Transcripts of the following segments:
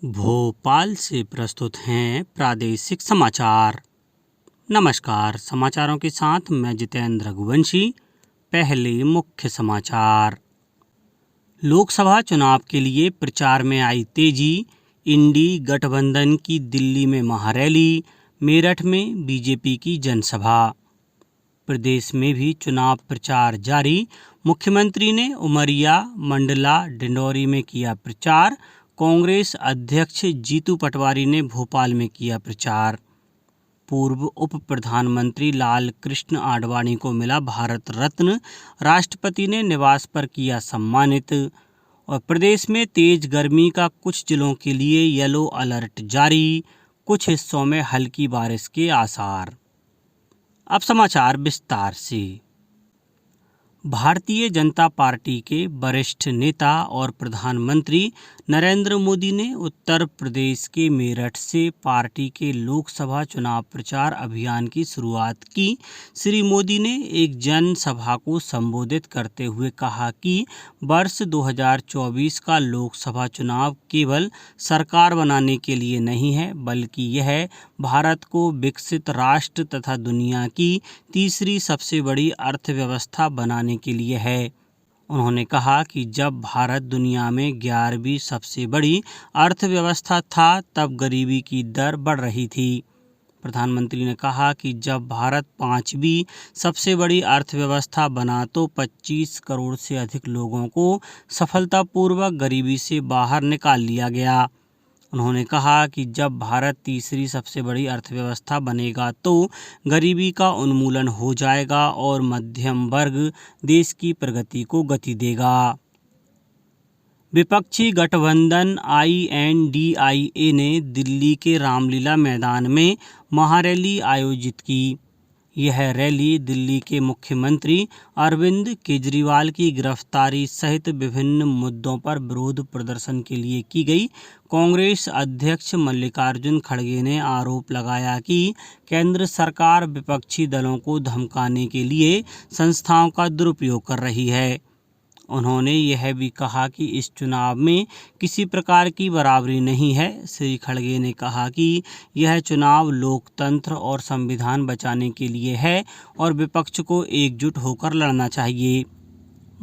भोपाल से प्रस्तुत हैं प्रादेशिक समाचार। नमस्कार, समाचारों के साथ मैं जितेंद्र रघुवंशी। पहले मुख्य समाचार। लोकसभा चुनाव के लिए प्रचार में आई तेजी। इंडी गठबंधन की दिल्ली में महारैली, मेरठ में बीजेपी की जनसभा। प्रदेश में भी चुनाव प्रचार जारी। मुख्यमंत्री ने उमरिया, मंडला, डिंडौरी में किया प्रचार। कांग्रेस अध्यक्ष जीतू पटवारी ने भोपाल में किया प्रचार। पूर्व उप प्रधानमंत्री लाल कृष्ण आडवाणी को मिला भारत रत्न, राष्ट्रपति ने निवास पर किया सम्मानित। और प्रदेश में तेज गर्मी का कुछ जिलों के लिए येलो अलर्ट जारी, कुछ हिस्सों में हल्की बारिश के आसार। अब समाचार विस्तार से। भारतीय जनता पार्टी के वरिष्ठ नेता और प्रधानमंत्री नरेंद्र मोदी ने उत्तर प्रदेश के मेरठ से पार्टी के लोकसभा चुनाव प्रचार अभियान की शुरुआत की। श्री मोदी ने एक जनसभा को संबोधित करते हुए कहा कि वर्ष 2024 का लोकसभा चुनाव केवल सरकार बनाने के लिए नहीं है, बल्कि यह भारत को विकसित राष्ट्र तथा दुनिया की तीसरी सबसे बड़ी अर्थव्यवस्था बनाने के लिए है। उन्होंने कहा कि जब भारत दुनिया में 11वीं सबसे बड़ी अर्थव्यवस्था था, तब गरीबी की दर बढ़ रही थी। प्रधानमंत्री ने कहा कि जब भारत 5वीं सबसे बड़ी अर्थव्यवस्था बना तो 25 करोड़ से अधिक लोगों को सफलतापूर्वक गरीबी से बाहर निकाल लिया गया। उन्होंने कहा कि जब भारत तीसरी सबसे बड़ी अर्थव्यवस्था बनेगा तो गरीबी का उन्मूलन हो जाएगा और मध्यम वर्ग देश की प्रगति को गति देगा। विपक्षी गठबंधन INDIA ने दिल्ली के रामलीला मैदान में महारैली आयोजित की। यह रैली दिल्ली के मुख्यमंत्री अरविंद केजरीवाल की गिरफ्तारी सहित विभिन्न मुद्दों पर विरोध प्रदर्शन के लिए की गई। कांग्रेस अध्यक्ष मल्लिकार्जुन खड़गे ने आरोप लगाया कि केंद्र सरकार विपक्षी दलों को धमकाने के लिए संस्थाओं का दुरुपयोग कर रही है। उन्होंने यह भी कहा कि इस चुनाव में किसी प्रकार की बराबरी नहीं है। श्री खड़गे ने कहा कि यह चुनाव लोकतंत्र और संविधान बचाने के लिए है और विपक्ष को एकजुट होकर लड़ना चाहिए।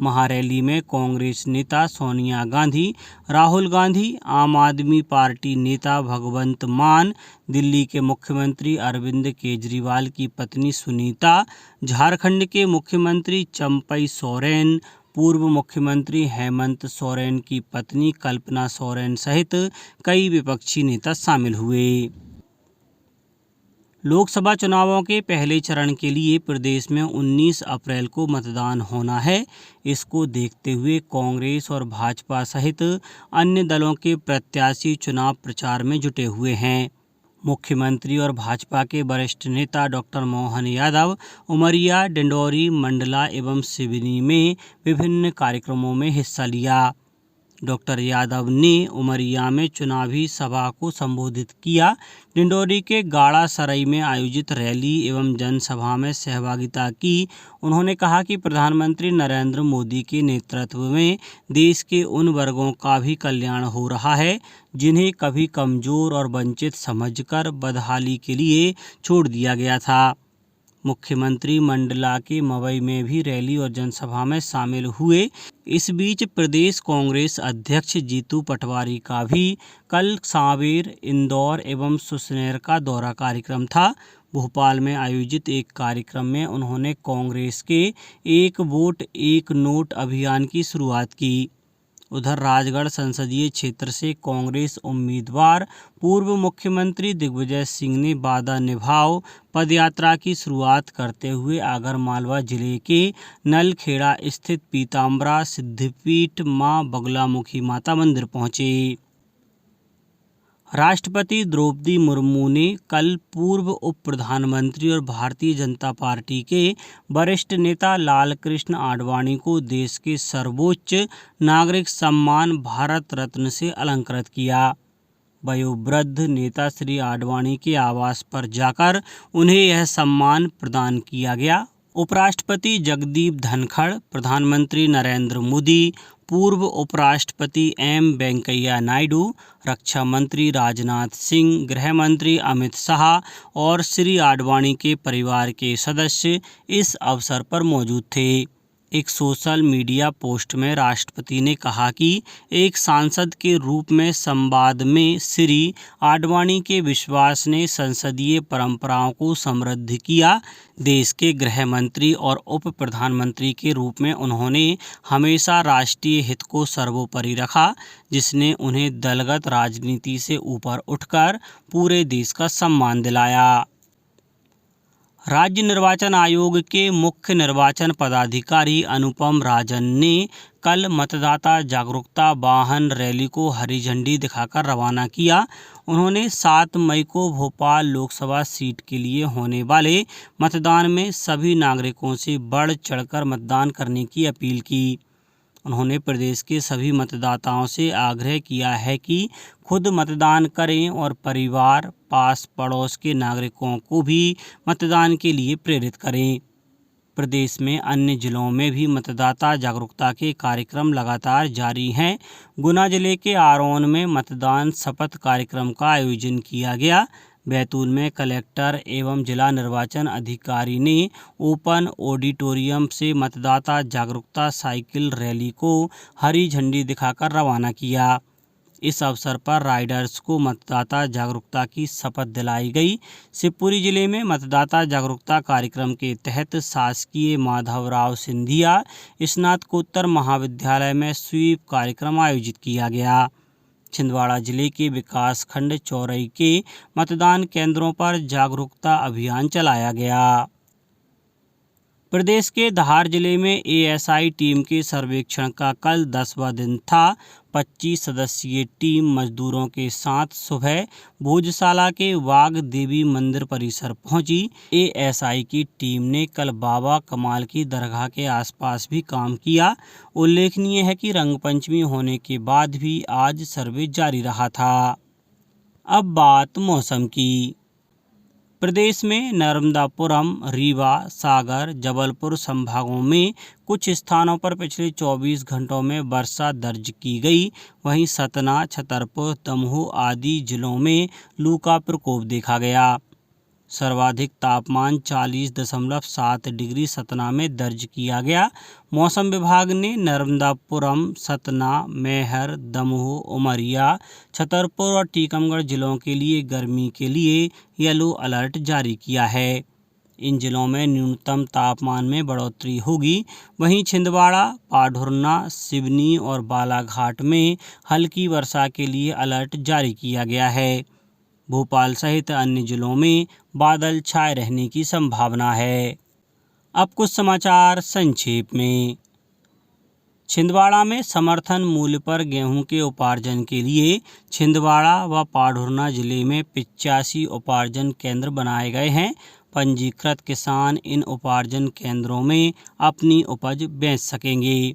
महारैली में कांग्रेस नेता सोनिया गांधी, राहुल गांधी, आम आदमी पार्टी नेता भगवंत मान, दिल्ली के मुख्यमंत्री अरविंद केजरीवाल की पत्नी सुनीता, झारखंड के मुख्यमंत्री चंपई सोरेन, पूर्व मुख्यमंत्री हेमंत सोरेन की पत्नी कल्पना सोरेन सहित कई विपक्षी नेता शामिल हुए। लोकसभा चुनावों के पहले चरण के लिए प्रदेश में 19 अप्रैल को मतदान होना है। इसको देखते हुए कांग्रेस और भाजपा सहित अन्य दलों के प्रत्याशी चुनाव प्रचार में जुटे हुए हैं। मुख्यमंत्री और भाजपा के वरिष्ठ नेता डॉक्टर मोहन यादव उमरिया, डिंडौरी, मंडला एवं सिवनी में विभिन्न कार्यक्रमों में हिस्सा लिया। डॉक्टर यादव ने उमरिया में चुनावी सभा को संबोधित किया। डिंडौरी के गाड़ा सराय में आयोजित रैली एवं जनसभा में सहभागिता की। उन्होंने कहा कि प्रधानमंत्री नरेंद्र मोदी के नेतृत्व में देश के उन वर्गों का भी कल्याण हो रहा है जिन्हें कभी कमजोर और वंचित समझकर बदहाली के लिए छोड़ दिया गया था। मुख्यमंत्री मंडला के मवई में भी रैली और जनसभा में शामिल हुए। इस बीच प्रदेश कांग्रेस अध्यक्ष जीतू पटवारी का भी कल सांवेर, इंदौर एवं सुसनेर का दौरा कार्यक्रम था। भोपाल में आयोजित एक कार्यक्रम में उन्होंने कांग्रेस के एक वोट एक नोट अभियान की शुरुआत की। उधर राजगढ़ संसदीय क्षेत्र से कांग्रेस उम्मीदवार पूर्व मुख्यमंत्री दिग्विजय सिंह ने वादा निभाओ पदयात्रा की शुरुआत करते हुए आगरमालवा जिले के नलखेड़ा स्थित पीताम्बरा सिद्धपीठ मां बगलामुखी माता मंदिर पहुंचे। राष्ट्रपति द्रौपदी मुर्मू ने कल पूर्व उप प्रधानमंत्री और भारतीय जनता पार्टी के वरिष्ठ नेता लाल कृष्ण आडवाणी को देश के सर्वोच्च नागरिक सम्मान भारत रत्न से अलंकृत किया। वयोवृद्ध नेता श्री आडवाणी के आवास पर जाकर उन्हें यह सम्मान प्रदान किया गया। उपराष्ट्रपति जगदीप धनखड़, प्रधानमंत्री नरेंद्र मोदी, पूर्व उपराष्ट्रपति एम वेंकैया नायडू, रक्षा मंत्री राजनाथ सिंह, गृह मंत्री अमित शाह और श्री आडवाणी के परिवार के सदस्य इस अवसर पर मौजूद थे। एक सोशल मीडिया पोस्ट में राष्ट्रपति ने कहा कि एक सांसद के रूप में संवाद में श्री आडवाणी के विश्वास ने संसदीय परंपराओं को समृद्ध किया। देश के गृह मंत्री और उप प्रधानमंत्री के रूप में उन्होंने हमेशा राष्ट्रीय हित को सर्वोपरि रखा, जिसने उन्हें दलगत राजनीति से ऊपर उठकर पूरे देश का सम्मान दिलाया। राज्य निर्वाचन आयोग के मुख्य निर्वाचन पदाधिकारी अनुपम राजन ने कल मतदाता जागरूकता वाहन रैली को हरी झंडी दिखाकर रवाना किया। उन्होंने 7 मई को भोपाल लोकसभा सीट के लिए होने वाले मतदान में सभी नागरिकों से बढ़ चढ़कर मतदान करने की अपील की। उन्होंने प्रदेश के सभी मतदाताओं से आग्रह किया है कि खुद मतदान करें और परिवार, पास पड़ोस के नागरिकों को भी मतदान के लिए प्रेरित करें। प्रदेश में अन्य जिलों में भी मतदाता जागरूकता के कार्यक्रम लगातार जारी हैं। गुना जिले के आरोन में मतदान शपथ कार्यक्रम का आयोजन किया गया। बैतूल में कलेक्टर एवं जिला निर्वाचन अधिकारी ने ओपन ऑडिटोरियम से मतदाता जागरूकता साइकिल रैली को हरी झंडी दिखाकर रवाना किया। इस अवसर पर राइडर्स को मतदाता जागरूकता की शपथ दिलाई गई। शिवपुरी जिले में मतदाता जागरूकता कार्यक्रम के तहत शासकीय माधवराव सिंधिया स्नातकोत्तर महाविद्यालय में स्वीप कार्यक्रम आयोजित किया गया। छिंदवाड़ा जिले के विकासखंड चौरई के मतदान केंद्रों पर जागरूकता अभियान चलाया गया। प्रदेश के धार जिले में एएसआई टीम के सर्वेक्षण का कल 10वां दिन था। 25 सदस्यीय टीम मजदूरों के साथ सुबह भोजशाला के वाघ देवी मंदिर परिसर पहुंची। एएसआई की टीम ने कल बाबा कमाल की दरगाह के आसपास भी काम किया। उल्लेखनीय है कि रंगपंचमी होने के बाद भी आज सर्वे जारी रहा था। अब बात मौसम की। प्रदेश में नर्मदापुरम, रीवा, सागर, जबलपुर संभागों में कुछ स्थानों पर पिछले 24 घंटों में वर्षा दर्ज की गई। वहीं सतना, छतरपुर, दमोह आदि जिलों में लू का प्रकोप देखा गया। सर्वाधिक तापमान 40.7 डिग्री सतना में दर्ज किया गया। मौसम विभाग ने नर्मदापुरम, सतना, मैहर, दमोह, उमरिया, छतरपुर और टीकमगढ़ जिलों के लिए गर्मी के लिए येलो अलर्ट जारी किया है। इन जिलों में न्यूनतम तापमान में बढ़ोतरी होगी। वहीं छिंदवाड़ा, पाढुरना, सिवनी और बालाघाट में हल्की वर्षा के लिए अलर्ट जारी किया गया है। भोपाल सहित अन्य जिलों में बादल छाए रहने की संभावना है। अब कुछ समाचार संक्षेप में। छिंदवाड़ा में समर्थन मूल्य पर गेहूं के उपार्जन के लिए छिंदवाड़ा व पाढुरना जिले में 85 उपार्जन केंद्र बनाए गए हैं। पंजीकृत किसान इन उपार्जन केंद्रों में अपनी उपज बेच सकेंगे।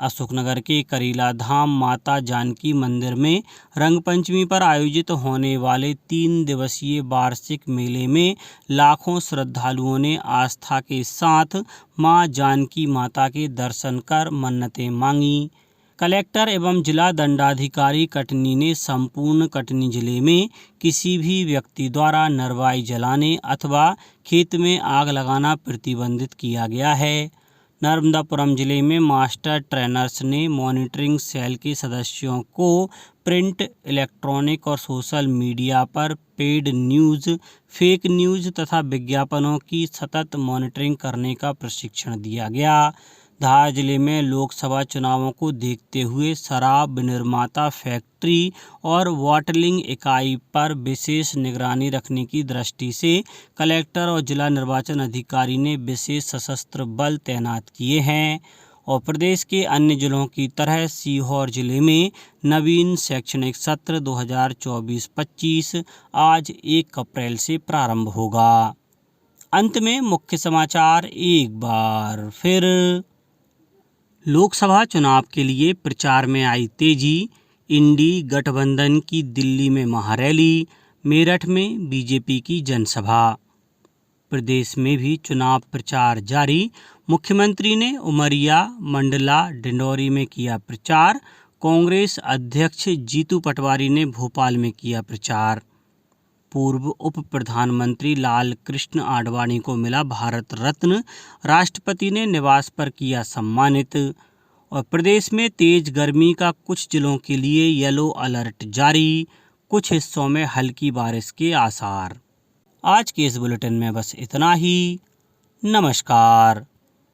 अशोकनगर के करीला धाम माता जानकी मंदिर में रंगपंचमी पर आयोजित होने वाले 3 दिवसीय वार्षिक मेले में लाखों श्रद्धालुओं ने आस्था के साथ मां जानकी माता के दर्शन कर मन्नतें मांगी। कलेक्टर एवं जिला दंडाधिकारी कटनी ने संपूर्ण कटनी जिले में किसी भी व्यक्ति द्वारा नरवाई जलाने अथवा खेत में आग लगाना प्रतिबंधित किया गया है। नर्मदापुरम जिले में मास्टर ट्रेनर्स ने मॉनिटरिंग सेल के सदस्यों को प्रिंट, इलेक्ट्रॉनिक और सोशल मीडिया पर पेड न्यूज़, फेक न्यूज़ तथा विज्ञापनों की सतत मॉनिटरिंग करने का प्रशिक्षण दिया गया। धार जिले में लोकसभा चुनावों को देखते हुए शराब निर्माता फैक्ट्री और बॉटलिंग इकाई पर विशेष निगरानी रखने की दृष्टि से कलेक्टर और जिला निर्वाचन अधिकारी ने विशेष सशस्त्र बल तैनात किए हैं। और प्रदेश के अन्य जिलों की तरह सीहोर जिले में नवीन शैक्षणिक सत्र 2024-25 आज 1 अप्रैल से प्रारंभ होगा। अंत में मुख्य समाचार एक बार फिर। लोकसभा चुनाव के लिए प्रचार में आई तेजी। इंडी गठबंधन की दिल्ली में महारैली, मेरठ में बीजेपी की जनसभा। प्रदेश में भी चुनाव प्रचार जारी। मुख्यमंत्री ने उमरिया, मंडला, डिंडौरी में किया प्रचार। कांग्रेस अध्यक्ष जीतू पटवारी ने भोपाल में किया प्रचार। पूर्व उप प्रधानमंत्री लाल कृष्ण आडवाणी को मिला भारत रत्न, राष्ट्रपति ने निवास पर किया सम्मानित। और प्रदेश में तेज गर्मी का कुछ जिलों के लिए येलो अलर्ट जारी, कुछ हिस्सों में हल्की बारिश के आसार। आज के इस बुलेटिन में बस इतना ही। नमस्कार।